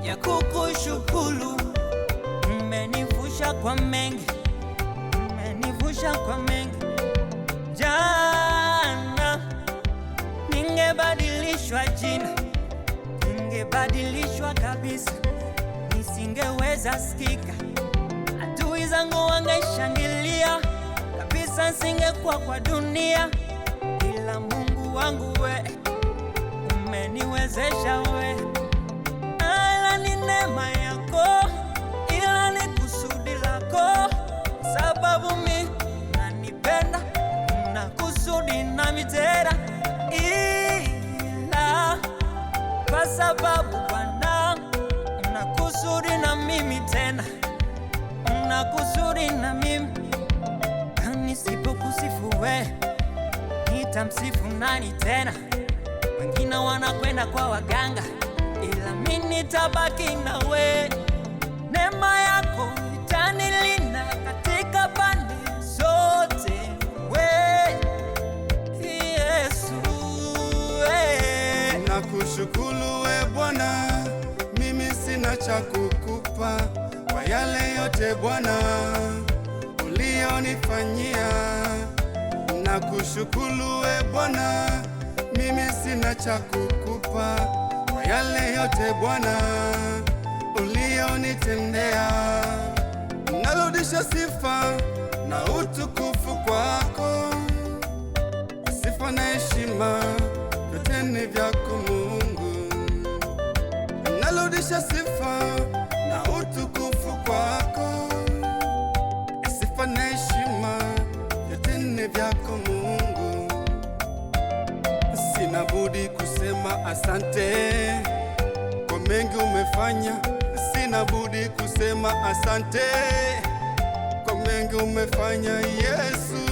ya kukushukuru. Umenivusha kwa mengi, umenivusha kwa mengi. Jana ningebadilishwa jina, ningebadilishwa kabisa, nisingeweza sikika. Adui zangu wangeshangilia kabisa, singekuwa kwa dunia. Ila Mungu wangu we, umeniwezesha we. Ila ni neema yako, ila ni kusudi lako, sababu mi nanipenda na kusudi nami tena. Ila kwa sababu Bwana una kusudi na mimi tena, una kusudi na mimi. Nisipokusifu we, nitamsifu nani tena? Wengine wanakwenda kwa waganga, ila mimi nitabaki na we. Neema yako itanilinda katika pande zote we, Yesu we. Nakushukuru we Bwana, mimi sina cha kukupa kwa yale yote Bwana ulionifanyia. Nakushukuru we Bwana, mimi sina cha kukupa kwa yale yote Bwana ulionitendea. Narudisha sifa na utukufu kwako, sifa na heshima vyote ni vyako Mungu. Narudisha sifa na utukufu kwako, sifa na heshima vyote ni vyako Mungu. Sina budi kusema asante kwa mengi umefanya, sina budi kusema asante kwa mengi umefanya Yesu.